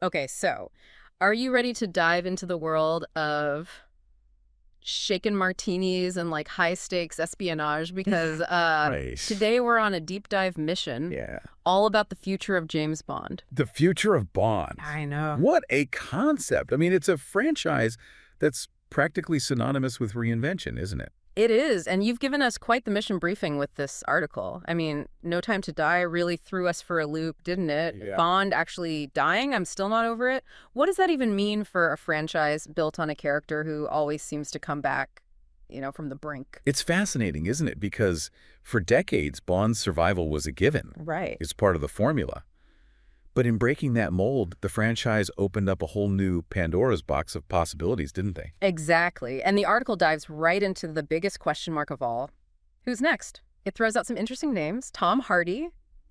Okay, so are you ready to dive into the world of shaken martinis and like high stakes espionage? Because Right. today we're on a deep dive mission Yeah. all about the future of James Bond. The future of Bond. I know. What a concept. I mean, it's a franchise that's practically synonymous with reinvention, isn't it? It is, and you've given us quite the mission briefing with this article. I mean, No Time to Die really threw us for a loop, didn't it? Yeah. Bond actually dying, I'm still not over it. What does that even mean for a franchise built on a character who always seems to come back, from the brink? It's fascinating, isn't it? Because for decades, Bond's survival was a given. Right. It's part of the formula. But in breaking that mold, the franchise opened up a whole new Pandora's box of possibilities, didn't they? Exactly. And the article dives right into the biggest question mark of all. Who's next? It throws out some interesting names. Tom Hardy,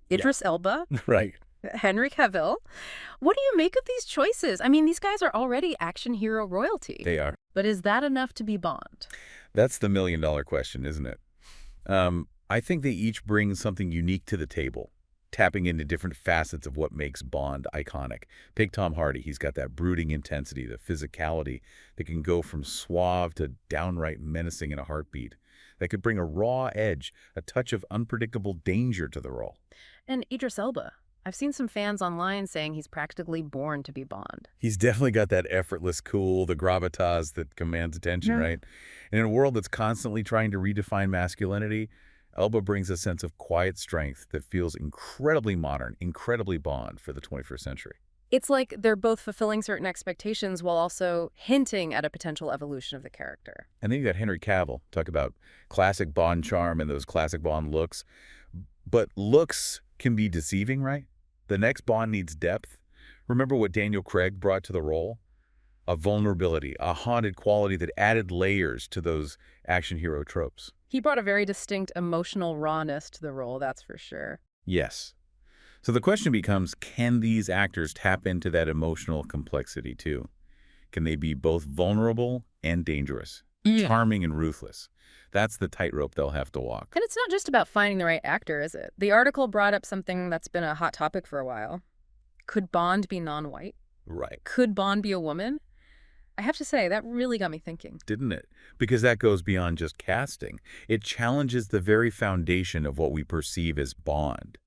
Yeah. Idris Elba, Right. Henry Cavill. What do you make of these choices? I mean, these guys are already action hero royalty. They are. But is that enough to be Bond? That's the million-dollar question, isn't it? I think they each bring something unique to the table, tapping into different facets of what makes Bond iconic. Take Tom Hardy. He's got that brooding intensity, the physicality that can go from suave to downright menacing in a heartbeat. That could bring a raw edge, a touch of unpredictable danger to the role. And Idris Elba. I've seen some fans online saying he's practically born to be Bond. He's definitely got that effortless cool, the gravitas that commands attention, Yeah. right? And in a world that's constantly trying to redefine masculinity, Elba brings a sense of quiet strength that feels incredibly modern, incredibly Bond for the 21st century. It's like they're both fulfilling certain expectations while also hinting at a potential evolution of the character. And then you got Henry Cavill, talk about classic Bond charm and those classic Bond looks. But looks can be deceiving, right? The next Bond needs depth. Remember what Daniel Craig brought to the role? A vulnerability, a haunted quality that added layers to those action hero tropes. He brought a very distinct emotional rawness to the role, that's for sure. Yes. So the question becomes, can these actors tap into that emotional complexity too? Can they be both vulnerable and dangerous, Yeah. charming and ruthless? That's the tightrope they'll have to walk. And it's not just about finding the right actor, is it? The article brought up something that's been a hot topic for a while. Could Bond be non-white? Right. Could Bond be a woman? I have to say, that really got me thinking. Didn't it? Because that goes beyond just casting. It challenges the very foundation of what we perceive as Bond.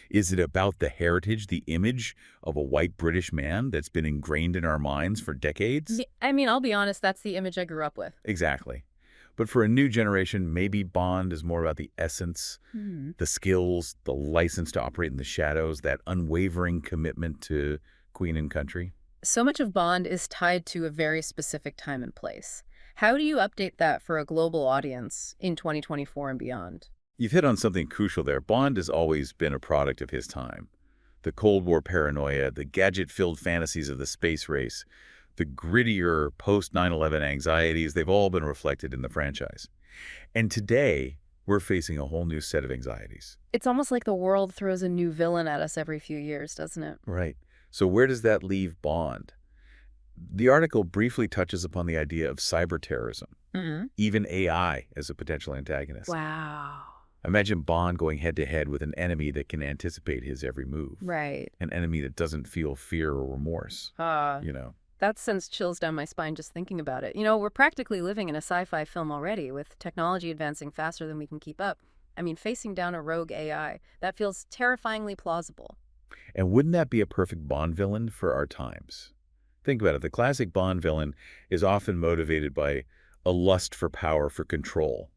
Is it about the heritage, the image of a white British man that's been ingrained in our minds for decades? I mean, I'll be honest, that's the image I grew up with. Exactly. But for a new generation, maybe Bond is more about the essence, the skills, the license to operate in the shadows, that unwavering commitment to Queen and country. So much of Bond is tied to a very specific time and place. How do you update that for a global audience in 2024 and beyond? You've hit on something crucial there. Bond has always been a product of his time. The Cold War paranoia, the gadget-filled fantasies of the space race, the grittier post-9/11 anxieties, they've all been reflected in the franchise. And today, we're facing a whole new set of anxieties. It's almost like the world throws a new villain at us every few years, doesn't it? Right. So where does that leave Bond? The article briefly touches upon the idea of cyber terrorism, even AI as a potential antagonist. Wow. Imagine Bond going head-to-head with an enemy that can anticipate his every move. Right. An enemy that doesn't feel fear or remorse, Uh, you know. that sends chills down my spine just thinking about it. We're practically living in a sci-fi film already with technology advancing faster than we can keep up. I mean, facing down a rogue AI, that feels terrifyingly plausible. And wouldn't that be a perfect Bond villain for our times? Think about it. The classic Bond villain is often motivated by a lust for power, for control.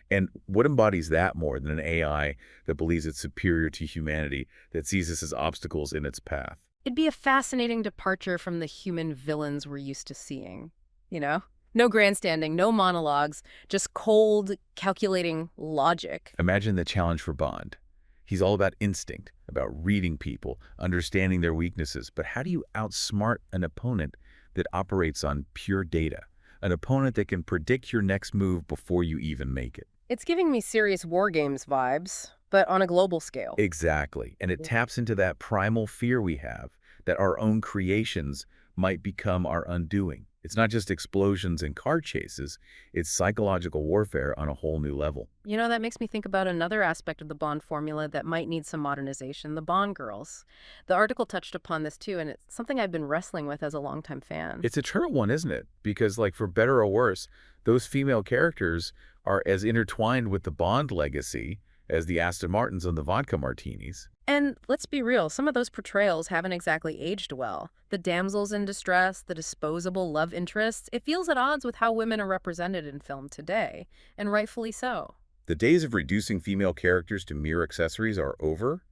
And what embodies that more than an AI that believes it's superior to humanity, that sees us as obstacles in its path? It'd be a fascinating departure from the human villains we're used to seeing, you know? No grandstanding, no monologues, just cold, calculating logic. Imagine the challenge for Bond. He's all about instinct, about reading people, understanding their weaknesses. But how do you outsmart an opponent that operates on pure data? An opponent that can predict your next move before you even make it? It's giving me serious war games vibes, but on a global scale. Exactly. And it taps into that primal fear we have that our own creations might become our undoing. It's not just explosions and car chases, it's psychological warfare on a whole new level. You know, that makes me think about another aspect of the Bond formula that might need some modernization, the Bond girls. The article touched upon this too, and it's something I've been wrestling with as a longtime fan. It's a turtle one, isn't it? Because, like, for better or worse, those female characters are as intertwined with the Bond legacy as the Aston Martins and the vodka martinis. And let's be real, some of those portrayals haven't exactly aged well. The damsels in distress, the disposable love interests, it feels at odds with how women are represented in film today, and rightfully so. The days of reducing female characters to mere accessories are over,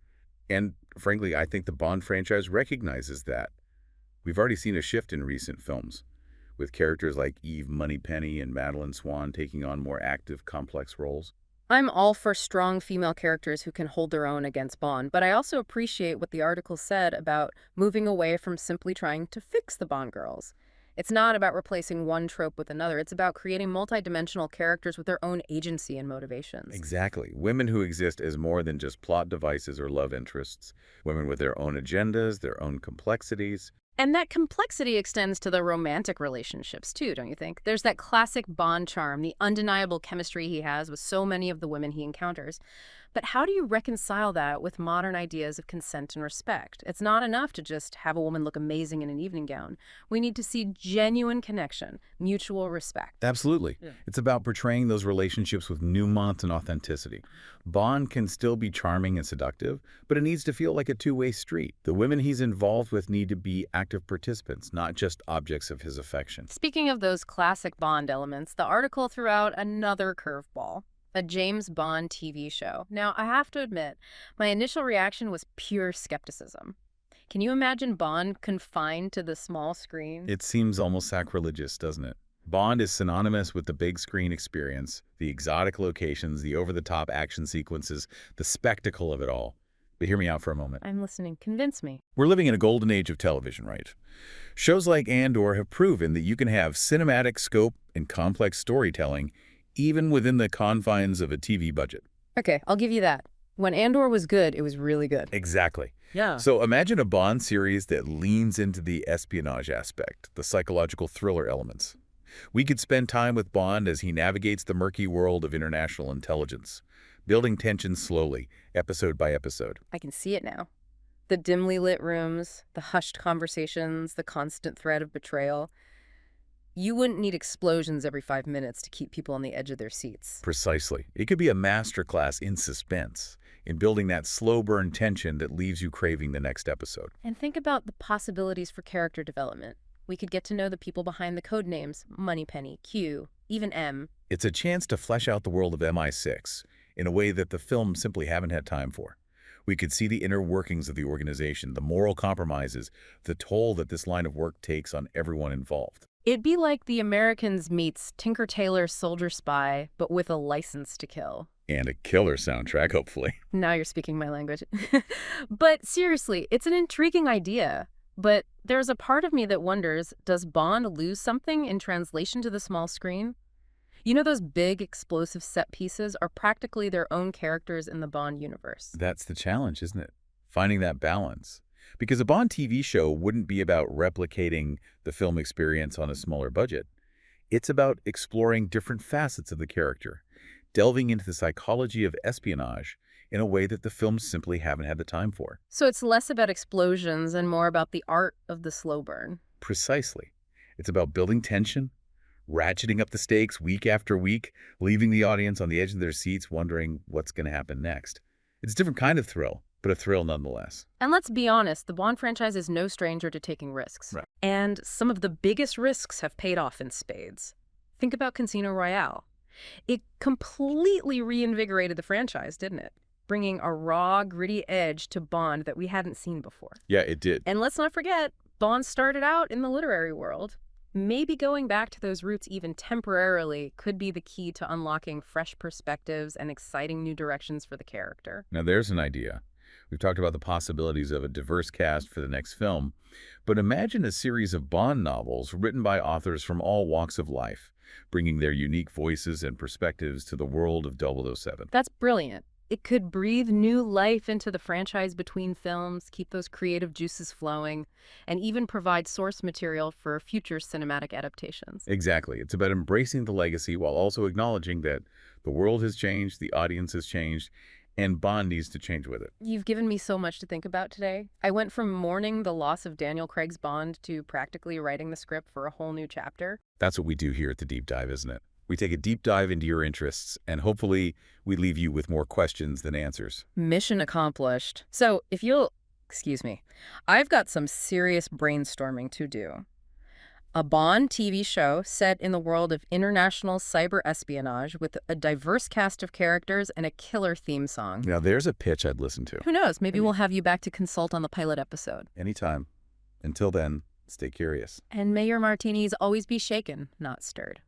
and frankly, I think the Bond franchise recognizes that. We've already seen a shift in recent films, with characters like Eve Moneypenny and Madeline Swan taking on more active, complex roles. I'm all for strong female characters who can hold their own against Bond, but I also appreciate what the article said about moving away from simply trying to fix the Bond girls. It's not about replacing one trope with another. It's about creating multidimensional characters with their own agency and motivations. Exactly. Women who exist as more than just plot devices or love interests. Women with their own agendas, their own complexities. And that complexity extends to the romantic relationships, too, don't you think? There's that classic Bond charm, the undeniable chemistry he has with so many of the women he encounters. But how do you reconcile that with modern ideas of consent and respect? It's not enough to just have a woman look amazing in an evening gown. We need to see genuine connection, mutual respect. Absolutely. Yeah. It's about portraying those relationships with nuance and authenticity. Bond can still be charming and seductive, but it needs to feel like a two-way street. The women he's involved with need to be active participants, not just objects of his affection. Speaking of those classic Bond elements, the article threw out another curveball. A James Bond TV show. Now, I have to admit, my initial reaction was pure skepticism. Can you imagine Bond confined to the small screen? It seems almost sacrilegious, doesn't it? Bond is synonymous with the big screen experience, the exotic locations, the over-the-top action sequences, the spectacle of it all. But hear me out for a moment. I'm listening. Convince me. We're living in a golden age of television, right? Shows like Andor have proven that you can have cinematic scope and complex storytelling even within the confines of a TV budget. Okay, I'll give you that. When Andor was good, it was really good. Exactly. Yeah. So imagine a Bond series that leans into the espionage aspect, the psychological thriller elements. We could spend time with Bond as he navigates the murky world of international intelligence, building tension slowly, episode by episode. I can see it now. The dimly lit rooms, the hushed conversations, the constant threat of betrayal. You wouldn't need explosions every 5 minutes to keep people on the edge of their seats. Precisely. It could be a masterclass in suspense, in building that slow burn tension that leaves you craving the next episode. And think about the possibilities for character development. We could get to know the people behind the code names, Moneypenny, Q, even M. It's a chance to flesh out the world of MI6 in a way that the film simply haven't had time for. We could see the inner workings of the organization, the moral compromises, the toll that this line of work takes on everyone involved. It'd be like The Americans meets Tinker Tailor Soldier Spy, but with a license to kill. And a killer soundtrack, hopefully. Now you're speaking my language. But seriously, it's an intriguing idea. But there's a part of me that wonders, does Bond lose something in translation to the small screen? You know, those big, explosive set pieces are practically their own characters in the Bond universe. That's the challenge, isn't it? Finding that balance. Because a Bond TV show wouldn't be about replicating the film experience on a smaller budget. It's about exploring different facets of the character, delving into the psychology of espionage in a way that the films simply haven't had the time for. So it's less about explosions and more about the art of the slow burn. Precisely. It's about building tension, ratcheting up the stakes week after week, leaving the audience on the edge of their seats wondering what's going to happen next. It's a different kind of thrill, but a thrill nonetheless. And let's be honest, the Bond franchise is no stranger to taking risks. Right. And some of the biggest risks have paid off in spades. Think about Casino Royale. It completely reinvigorated the franchise, didn't it? Bringing a raw, gritty edge to Bond that we hadn't seen before. Yeah, it did. And let's not forget, Bond started out in the literary world. Maybe going back to those roots even temporarily could be the key to unlocking fresh perspectives and exciting new directions for the character. Now there's an idea. We've talked about the possibilities of a diverse cast for the next film, but imagine a series of Bond novels written by authors from all walks of life, bringing their unique voices and perspectives to the world of 007. That's brilliant. It could breathe new life into the franchise between films, keep those creative juices flowing, and even provide source material for future cinematic adaptations. Exactly. It's about embracing the legacy while also acknowledging that the world has changed, the audience has changed, and Bond needs to change with it. You've given me so much to think about today. I went from mourning the loss of Daniel Craig's Bond to practically writing the script for a whole new chapter. That's what we do here at the Deep Dive, isn't it? We take a deep dive into your interests, and hopefully we leave you with more questions than answers. Mission accomplished. So, if you'll excuse me, I've got some serious brainstorming to do. A Bond TV show set in the world of international cyber espionage with a diverse cast of characters and a killer theme song. Now, there's a pitch I'd listen to. Who knows? Maybe we'll have you back to consult on the pilot episode. Anytime. Until then, stay curious. And may your martinis always be shaken, not stirred.